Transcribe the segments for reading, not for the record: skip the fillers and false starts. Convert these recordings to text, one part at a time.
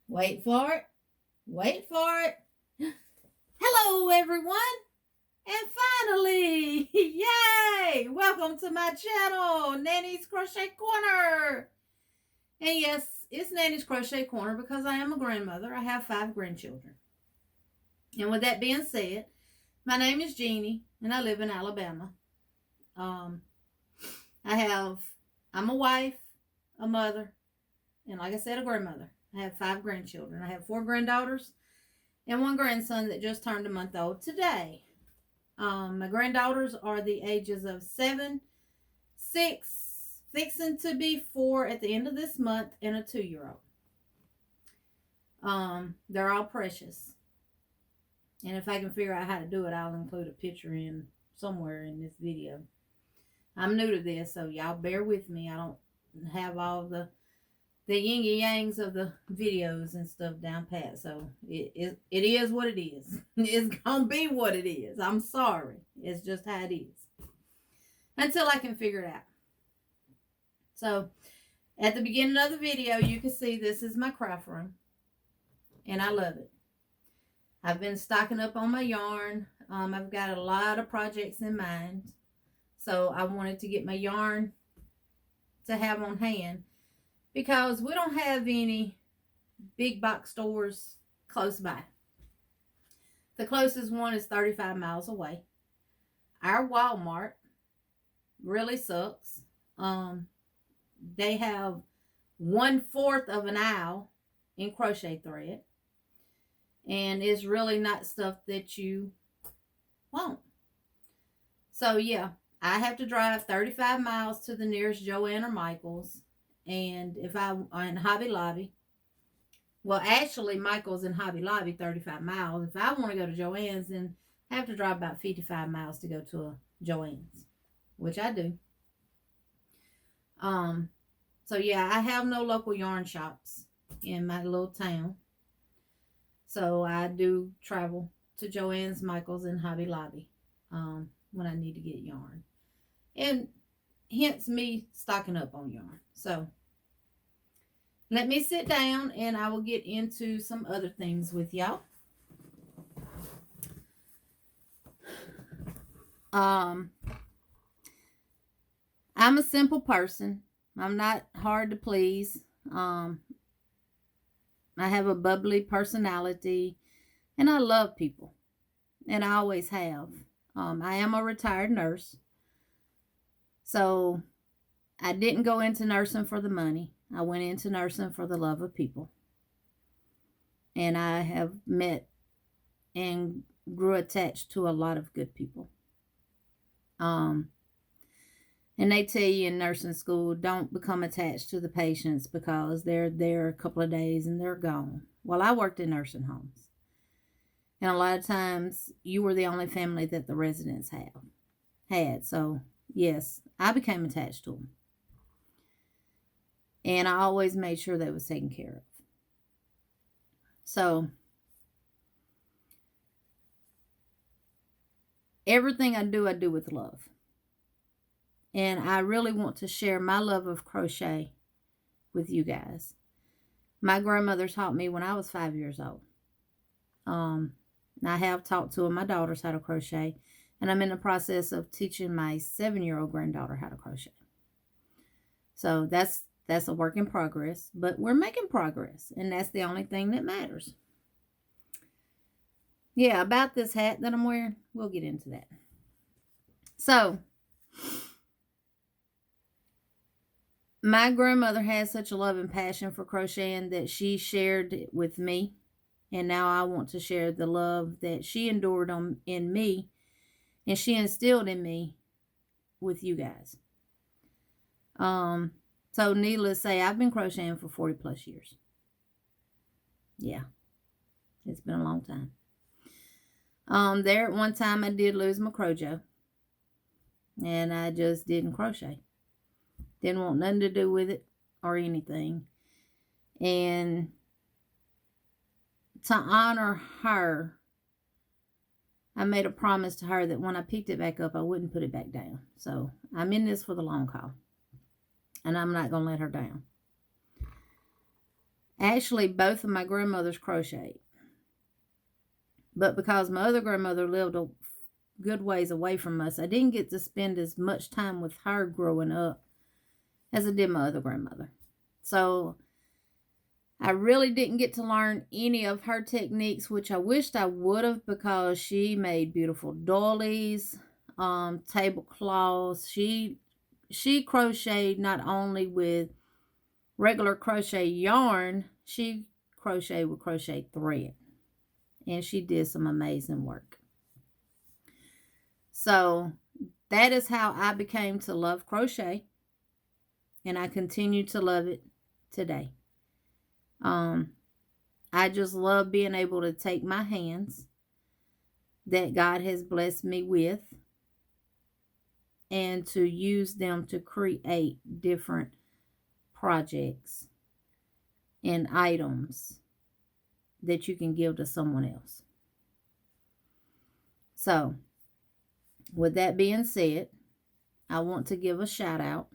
Wait for it. Wait for it. Hello, everyone. And finally, yay! Welcome to my channel, Nanny's Crochet Corner. And yes, it's Nanny's Crochet Corner because I am a grandmother. I have 5 grandchildren. And with that being said, my name is Jeannie, and I live in Alabama. I'm a wife, a mother, and like I said, a grandmother. I have 5 grandchildren. I have 4 granddaughters and 1 grandson that just turned a month old today. My granddaughters are the ages of 7, 6, fixing to be 4 at the end of this month, and a 2-year-old. They're all precious. And if I can figure out how to do it, I'll include a picture in somewhere in this video. I'm new to this, so y'all bear with me. I don't have all the yin yangs of the videos and stuff down pat. So it is what it is. It's gonna be what it is. I'm sorry. It's just how it is. Until I can figure it out. So at the beginning of the video, you can see this is my craft room. And I love it. I've been stocking up on my yarn. I've got a lot of projects in mind. So I wanted to get my yarn to have on hand, because we don't have any big box stores close by. The closest one is 35 miles away. Our Walmart really sucks. They have 1/4 of an aisle in crochet thread, and it's really not stuff that you want. So yeah, I have to drive 35 miles to the nearest Joann or Michael's. And if I'm in Hobby Lobby, well, actually, Michael's and Hobby Lobby 35 miles. If I want to go to Joann's, then I have to drive about 55 miles to go to a Joann's, which I do. So yeah, I have no local yarn shops in my little town. So I do travel to Joann's, Michael's, and Hobby Lobby when I need to get yarn. And hence me stocking up on yarn. So let me sit down and I will get into some other things with y'all. I'm a simple person. I'm not hard to please. I have a bubbly personality and I love people, and I always have. I am a retired nurse. So I didn't go into nursing for the money. I went into nursing for the love of people. And I have met and grew attached to a lot of good people. And they tell you in nursing school, don't become attached to the patients because they're there a couple of days and they're gone. Well, I worked in nursing homes. And a lot of times you were the only family that the residents had. So yes, I became attached to them. And I always made sure that was taken care of. So everything I do with love. And I really want to share my love of crochet with you guys. My grandmother taught me when I was 5 years old. I have taught 2 of my daughters how to crochet. And I'm in the process of teaching my 7-year-old granddaughter how to crochet. So that's a work in progress, but we're making progress, and that's the only thing that matters. Yeah, about this hat that I'm wearing, we'll get into that. So, my grandmother had such a love and passion for crocheting that she shared it with me, and now I want to share the love that she endured in me, and she instilled in me with you guys. So needless to say, I've been crocheting for 40 plus years. Yeah. It's been a long time. There at one time I did lose my crojo. And I just didn't crochet. Didn't want nothing to do with it or anything. And to honor her, I made a promise to her that when I picked it back up, I wouldn't put it back down. So I'm in this for the long haul. And I'm not going to let her down. Actually, both of my grandmothers crocheted. But because my other grandmother lived a good ways away from us, I didn't get to spend as much time with her growing up as I did my other grandmother. So I really didn't get to learn any of her techniques, which I wished I would have, because she made beautiful doilies, tablecloths. She crocheted not only with regular crochet yarn, she crocheted with crochet thread. And she did some amazing work. So that is how I became to love crochet. And I continue to love it today. I just love being able to take my hands that God has blessed me with and to use them to create different projects and items that you can give to someone else. So, with that being said, I want to give a shout out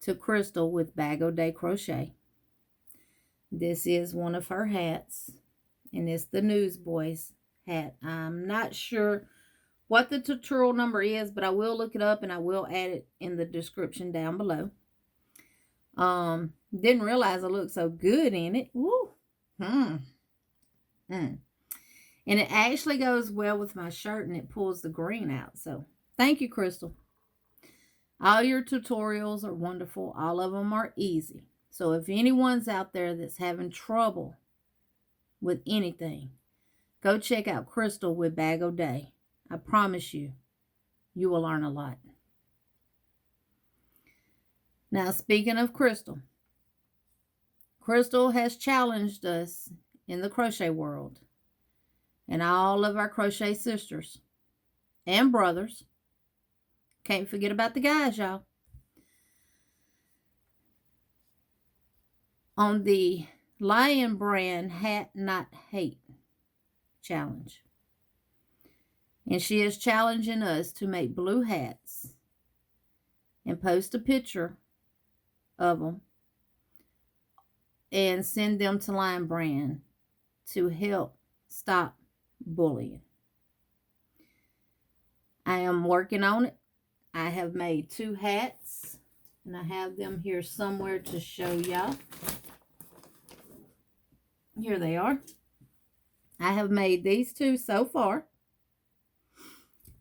to Crystal with Bag O' Day Crochet. This is one of her hats, and it's the Newsboy's hat. I'm not sure what the tutorial number is, but I will look it up and I will add it in the description down below. Didn't realize I looked so good in it. Woo! And it actually goes well with my shirt, and it pulls the green out. So, thank you, Crystal. All your tutorials are wonderful. All of them are easy. So, if anyone's out there that's having trouble with anything, go check out Crystal with Bag O' Day. I promise you, you will learn a lot. Now, speaking of Crystal, Crystal has challenged us in the crochet world, and all of our crochet sisters and brothers. Can't forget about the guys, y'all. On the Lionbrand Hat Not Hate challenge. And she is challenging us to make blue hats and post a picture of them and send them to Lionbrand to help stop bullying. I am working on it. I have made 2 hats, and I have them here somewhere to show y'all. Here they are. I have made these 2 so far,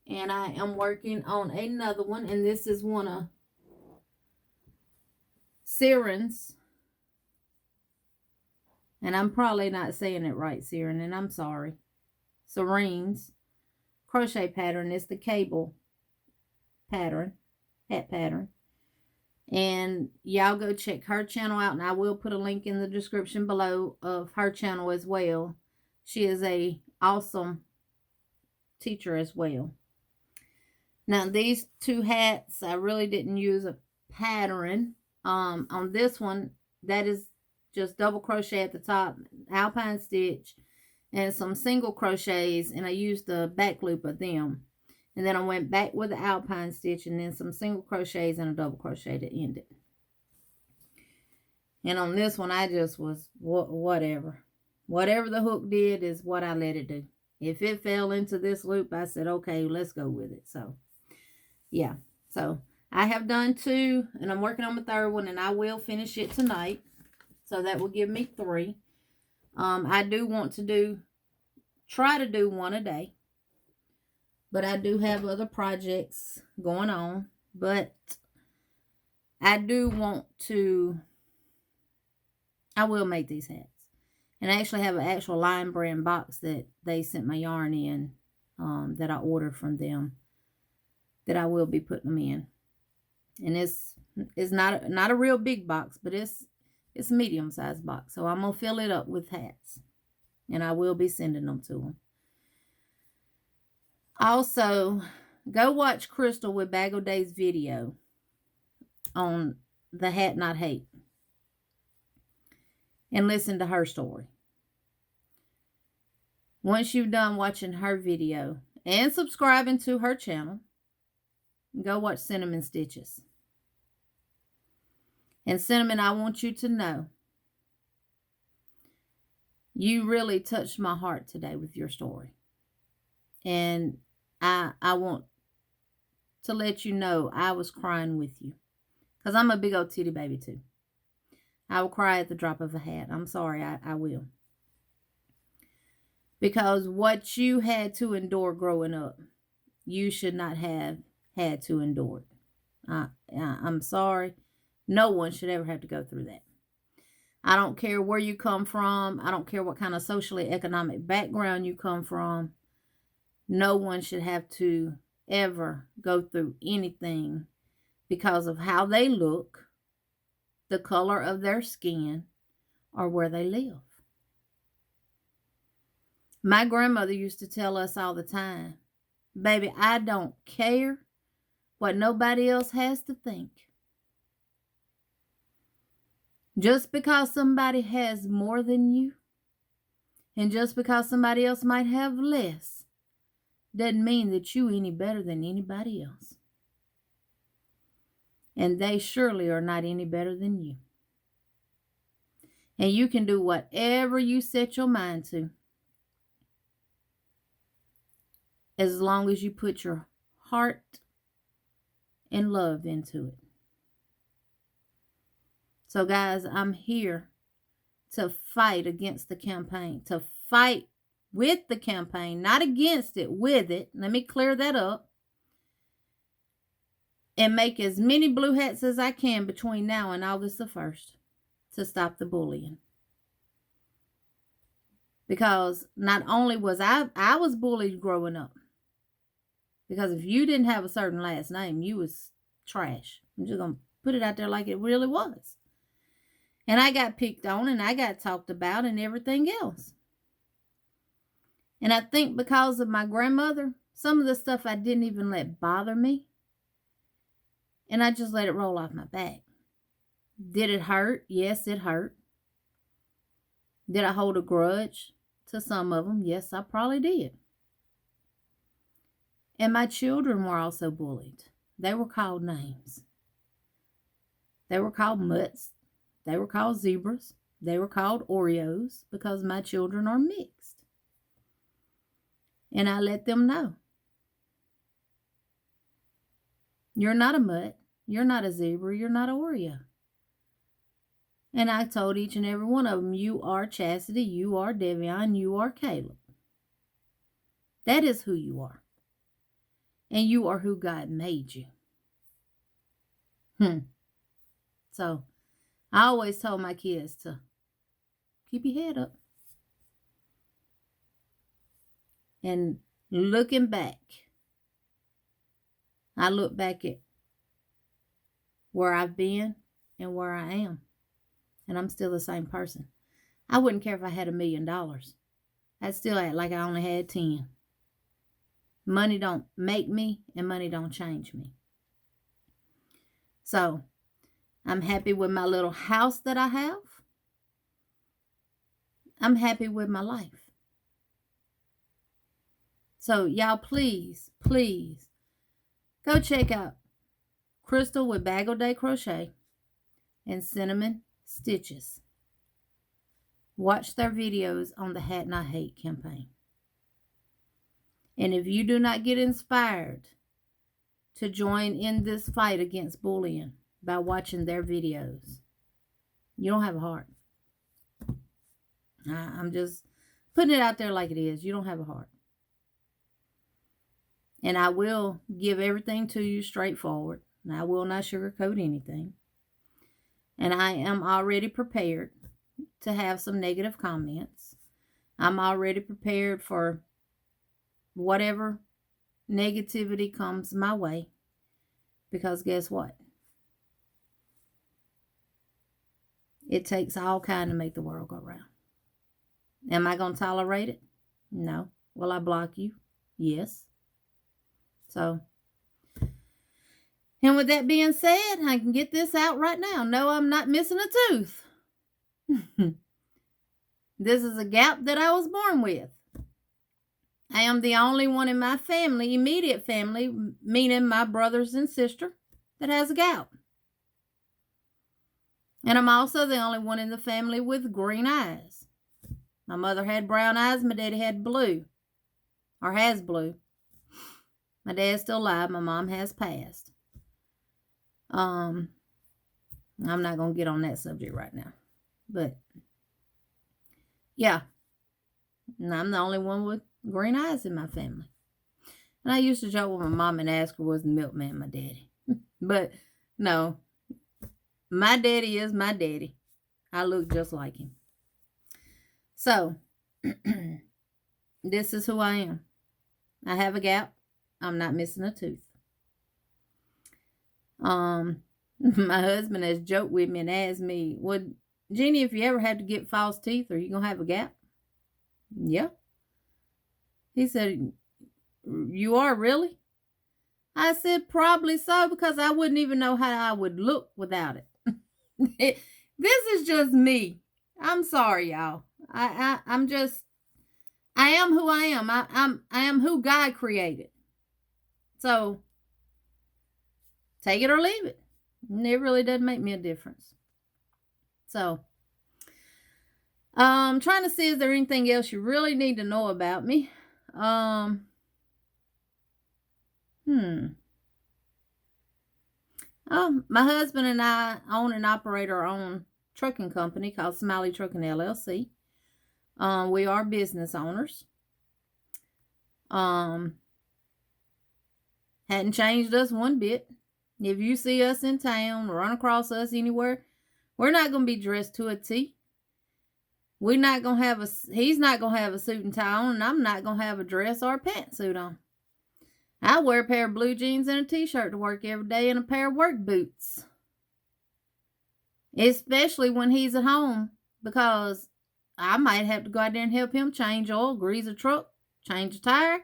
and I am working on another one, and this is one of Sirin's, and I'm probably not saying it right, Sirin, and I'm sorry. Sirin's crochet pattern is the cable pattern, hat pattern. And y'all go check her channel out, and I will put a link in the description below of her channel as well. She is a awesome teacher as well. Now, these 2 hats, I really didn't use a pattern. On this one, that is just double crochet at the top, alpine stitch, and some single crochets, and I used the back loop of them. And then I went back with the alpine stitch, and then some single crochets and a double crochet to end it. And on this one, I just was whatever. Whatever the hook did is what I let it do. If it fell into this loop, I said, okay, let's go with it. So, yeah. So, I have done 2, and I'm working on my 3rd one, and I will finish it tonight. So, that will give me 3. I do want to try to do 1 a day. But I do have other projects going on. But I do want to, I will make these hats. And I actually have an actual Lionbrand box that they sent my yarn in, that I ordered from them, that I will be putting them in. And it's not a real big box, but it's a medium-sized box. So I'm going to fill it up with hats. And I will be sending them to them. Also, go watch Crystal with Bag O' Day's video on the Hat Not Hate. And listen to her story. Once you've done watching her video and subscribing to her channel, go watch Cinnamon Stitches. And Cinnamon, I want you to know You really touched my heart today with your story. And I want to let you know I was crying with you. Because I'm a big old titty baby too. I will cry at the drop of a hat. I'm sorry, I will. Because what you had to endure growing up, you should not have had to endure it. I'm sorry. No one should ever have to go through that. I don't care where you come from. I don't care what kind of socially economic background you come from. No one should have to ever go through anything because of how they look, the color of their skin, or where they live. My grandmother used to tell us all the time, baby, I don't care what nobody else has to think. Just because somebody has more than you, and just because somebody else might have less, doesn't mean that you any better than anybody else. And they surely are not any better than you. And you can do whatever you set your mind to, as long as you put your heart and love into it. So guys, I'm here to fight against the campaign, to fight with the campaign, not against it, with it. Let me clear that up. And make as many blue hats as I can between now and August the 1st to stop the bullying. Because not only was I was bullied growing up. Because if you didn't have a certain last name, you was trash. I'm just going to put it out there like it really was. And I got picked on and I got talked about and everything else. And I think because of my grandmother, some of the stuff I didn't even let bother me. And I just let it roll off my back. Did it hurt? Yes, it hurt. Did I hold a grudge to some of them? Yes, I probably did. And my children were also bullied. They were called names. They were called mutts. They were called zebras. They were called Oreos because my children are mixed. And I let them know. You're not a mutt. You're not a zebra. You're not an Oreo. And I told each and every one of them, you are Chastity, you are Devion, you are Caleb. That is who you are. And you are who God made you. So, I always told my kids to keep your head up. And looking back, I look back at where I've been and where I am. And I'm still the same person. I wouldn't care if I had $1 million. I'd still act like I only had 10. Money don't make me and money don't change me. So, I'm happy with my little house that I have. I'm happy with my life. So, y'all, please, please, go check out Crystal with Bagel Day Crochet and Cinnamon Stitches. Watch their videos on the Hat Not Hate campaign. And if you do not get inspired to join in this fight against bullying by watching their videos, you don't have a heart. I'm just putting it out there like it is. You don't have a heart. And I will give everything to you straightforward. And I will not sugarcoat anything. And I am already prepared to have some negative comments. I'm already prepared for whatever negativity comes my way. Because guess what? It takes all kind to make the world go round. Am I going to tolerate it? No. Will I block you? Yes. So, and with that being said, I can get this out right now. No, I'm not missing a tooth. This is a gap that I was born with. I am the only one in my family, immediate family, meaning my brothers and sister, that has a gap. And I'm also the only one in the family with green eyes. My mother had brown eyes. My daddy had blue. Or has blue. My dad's still alive. My mom has passed. I'm not going to get on that subject right now. But, yeah. And I'm the only one with green eyes in my family. And I used to joke with my mom and ask her, was the milkman my daddy? But, no. My daddy is my daddy. I look just like him. So, this is who I am. I have a gap. I'm not missing a tooth. My husband has joked with me and asked me, well, Jeannie, if you ever have to get false teeth, are you going to have a gap? Yeah. He said, you are really? I said, probably so, because I wouldn't even know how I would look without it. This is just me. I'm sorry, y'all. I am who I am. I am who God created. So take it or leave it. It really doesn't make me a difference. So I'm trying to see, is there anything else you really need to know about me? My husband and I own and operate our own trucking company called Smiley Trucking LLC. We are business owners. Hadn't changed us one bit. If you see us in town, run across us anywhere, we're not going to be dressed to a T. He's not going to have a suit and tie on, and I'm not going to have a dress or a pantsuit on. I wear a pair of blue jeans and a t-shirt to work every day and a pair of work boots. Especially when he's at home, because I might have to go out there and help him change oil, grease a truck, change a tire.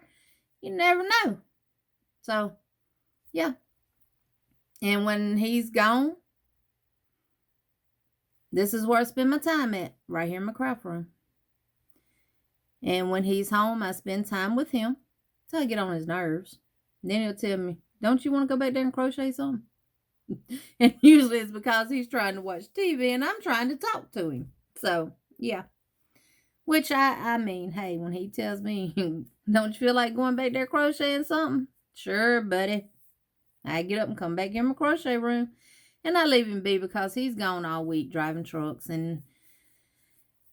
You never know. So, yeah. And when he's gone, this is where I spend my time at, right here in my craft room. And when he's home, I spend time with him till I get on his nerves. And then he'll tell me, don't you want to go back there and crochet something? And usually it's because he's trying to watch TV and I'm trying to talk to him. So, yeah. Which I mean, hey, when he tells me, don't you feel like going back there crocheting something? Sure, buddy. I get up and come back in my crochet room. And I leave him be because he's gone all week driving trucks. And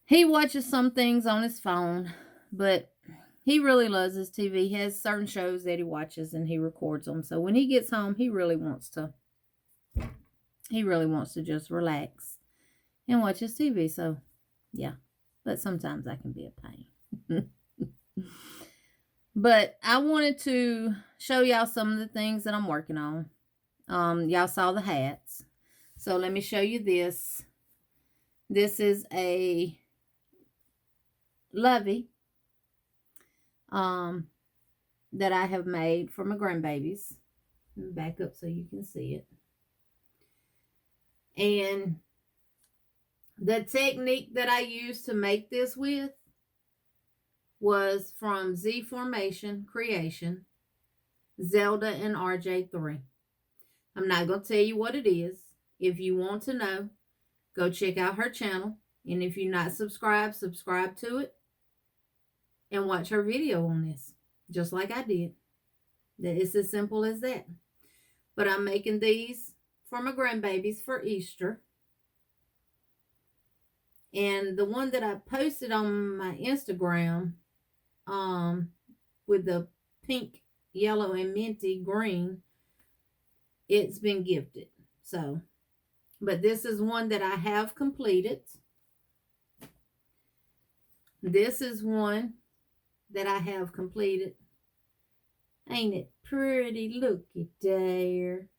he watches some things on his phone. But he really loves his TV. He has certain shows that he watches and he records them. So when he gets home, he really wants to just relax and watch his TV. So, yeah. But sometimes I can be a pain. But I wanted to show y'all some of the things that I'm working on. Y'all saw the hats. So let me show you this. This is a Lovey that I have made for my grandbabies. Let me back up so you can see it. And the technique that I used to make this with was from Z Formation Creation, Zelda and RJ3. I'm not going to tell you what it is. If you want to know, go check out her channel. And if you're not subscribed, subscribe to it. And watch her video on this. Just like I did. It's as simple as that. But I'm making these for my grandbabies for Easter. And the one that I posted on my Instagram, with the pink, yellow, and minty green, it's been gifted. So, but this is one that I have completed. This is one that I have completed. Ain't it pretty? Look at there.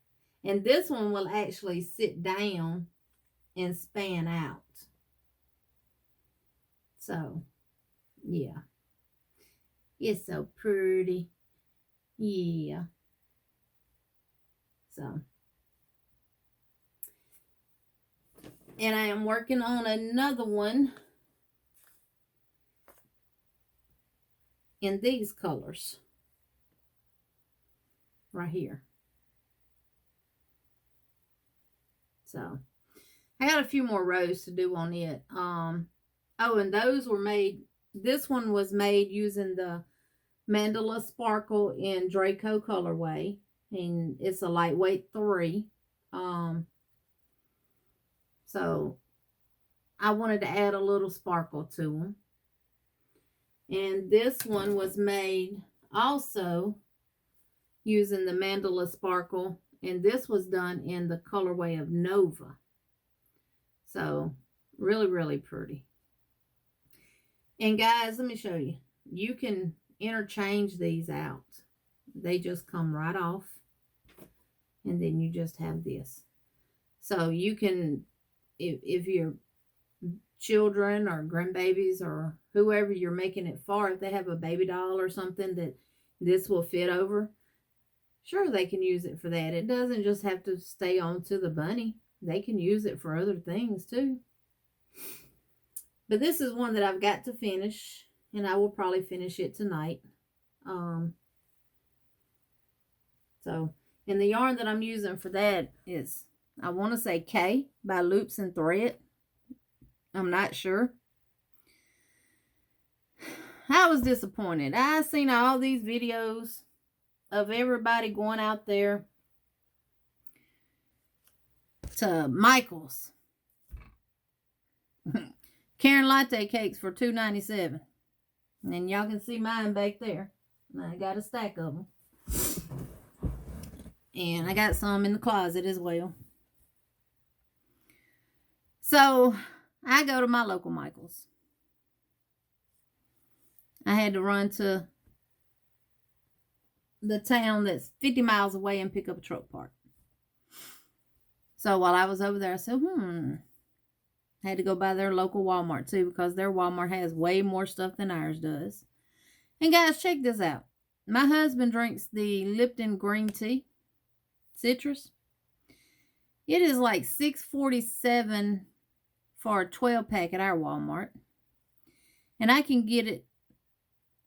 And this one will actually sit down and span out. So, yeah. It's so pretty. Yeah. So. And I am working on another one in these colors. Right here. So, I got a few more rows to do on it. Oh, and those were made this one was made using the Mandala Sparkle in Draco colorway, and it's a lightweight 3. So I wanted to add a little sparkle to them. And this one was made also using the Mandala Sparkle, and this was done in the colorway of Nova. So really, really pretty. And guys, let me show you. You can interchange these out. They just come right off. And then you just have this. So you can, if your children or grandbabies or whoever you're making it for, if they have a baby doll or something that this will fit over, sure, they can use it for that. It doesn't just have to stay on to the bunny. They can use it for other things too. But this is one that I've got to finish, and I will probably finish it tonight. And the yarn that I'm using for that is, I want to say K by Loops and Thread. I'm not sure. I was disappointed. I seen all these videos of everybody going out there to Michael's Karen latte cakes for $2.97, and y'all can see mine back there. I got a stack of them, and I got some in the closet as well. So I go to my local Michael's. I had to run to the town that's 50 miles away and pick up a truck part. So while I was over there, I said, I had to go by their local Walmart too, because their Walmart has way more stuff than ours does. And guys, check this out. My husband drinks the Lipton green tea, citrus. It is like $6.47 for a 12-pack at our Walmart. And I can get it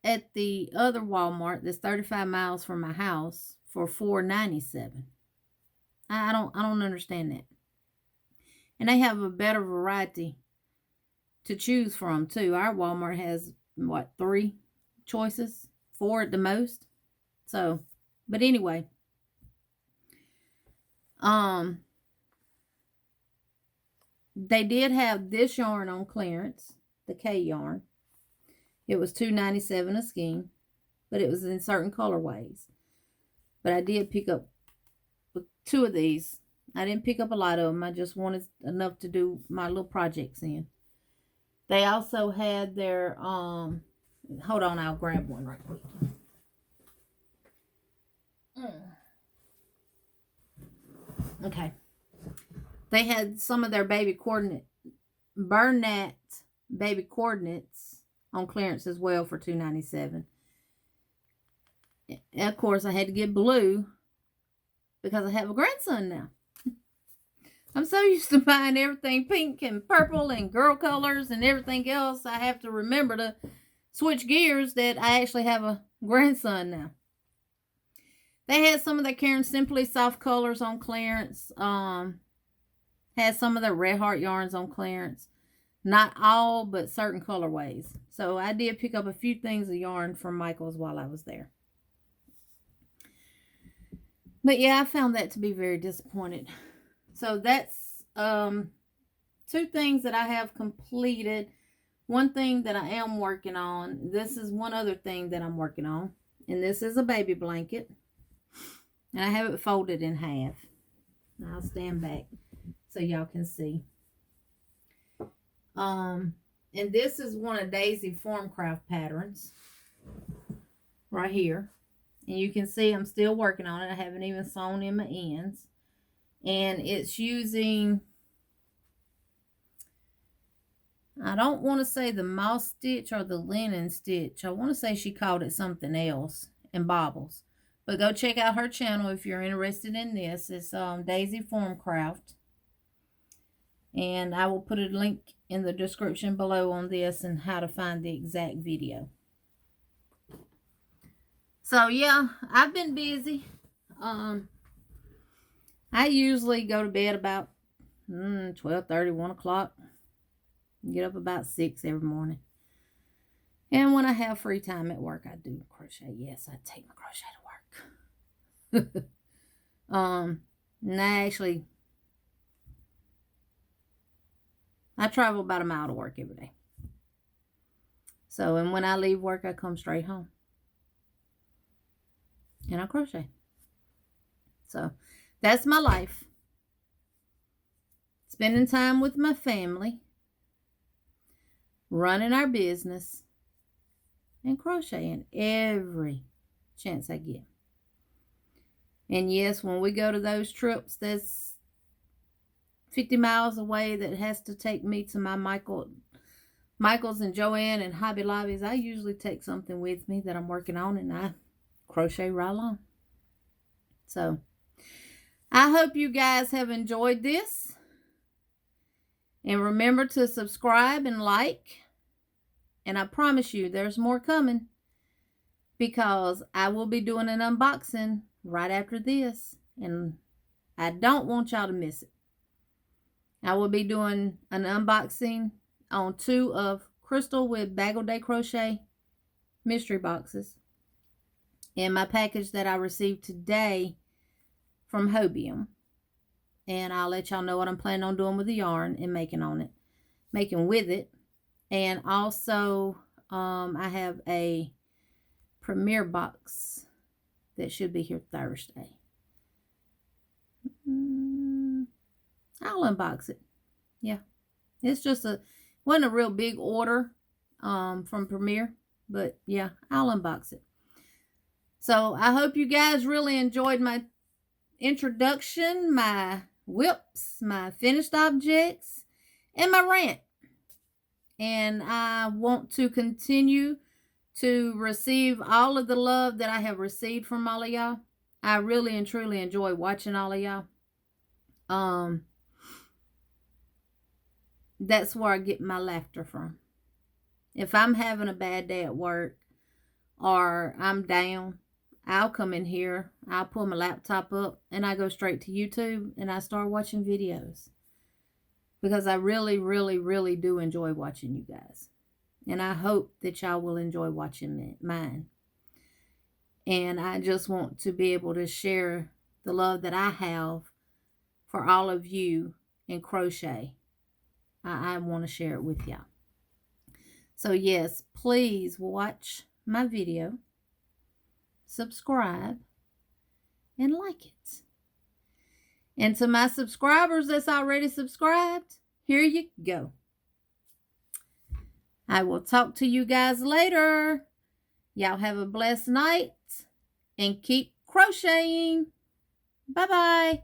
at the other Walmart that's 35 miles from my house for $4.97. I don't understand that. And they have a better variety to choose from too. Our Walmart has, 3 choices? 4 at the most. So, but anyway. They did have this yarn on clearance, the K yarn. It was $2.97 a skein, but it was in certain colorways. But I did pick up 2 of these. I didn't pick up a lot of them. I just wanted enough to do my little projects in. They also had their, hold on, I'll grab one right quick. Okay. They had some of their baby coordinate, Burnett baby coordinates on clearance as well for $2.97. And of course, I had to get blue because I have a grandson now. I'm so used to buying everything pink and purple and girl colors and everything else. I have to remember to switch gears that I actually have a grandson now. They had some of their Karen Simply soft colors on clearance. Had some of their Red Heart yarns on clearance. Not all, but certain colorways. So I did pick up a few things of yarn from Michael's while I was there. But yeah, I found that to be very disappointed. So that's 2 things that I have completed. One thing that I am working on. This is one other thing that I'm working on. And this is a baby blanket. And I have it folded in half. I'll stand back so y'all can see. And this is one of Daisy Formcraft patterns. Right here. And you can see I'm still working on it. I haven't even sewn in my ends. And it's using, I don't want to say the moss stitch or the linen stitch. I want to say she called it something else, and bobbles. But go check out her channel if you're interested in this. It's Daisy Formcraft. And I will put a link in the description below on this and how to find the exact video. So yeah, I've been busy. I usually go to bed about 12:30, 1 o'clock. Get up about 6 every morning. And when I have free time at work, I do crochet. Yes, I take my crochet to work. And I travel about a mile to work every day. So, and when I leave work, I come straight home. And I crochet. So, that's my life. Spending time with my family. Running our business. And crocheting every chance I get. And yes, when we go to those trips that's 50 miles away that has to take me to my Michael's and Joanne and Hobby Lobby's, I usually take something with me that I'm working on, and I crochet right along. So, I hope you guys have enjoyed this. And remember to subscribe and like. And I promise you, there's more coming. Because I will be doing an unboxing right after this. And I don't want y'all to miss it. I will be doing an unboxing on 2 of Crystal with Bagel Day Crochet mystery boxes. And my package that I received today from Hobium. And I'll let y'all know what I'm planning on doing with the yarn and making with it. And also, I have a premiere box that should be here Thursday. I'll unbox it. Yeah. It's just wasn't a real big order from Premiere. But yeah, I'll unbox it. So I hope you guys really enjoyed my introduction, my whips, my finished objects, and my rant. And I want to continue to receive all of the love that I have received from all of y'all. I really and truly enjoy watching all of y'all. That's where I get my laughter from. If I'm having a bad day at work or I'm down, I'll come in here, I'll pull my laptop up, and I go straight to YouTube and I start watching videos. Because I really, really, really do enjoy watching you guys. And I hope that y'all will enjoy watching mine. And I just want to be able to share the love that I have for all of you in crochet. I want to share it with y'all. So yes, please watch my video, subscribe, and like it. And to my subscribers that's already subscribed, here you go. I will talk to you guys later. Y'all have a blessed night and keep crocheting. Bye-bye.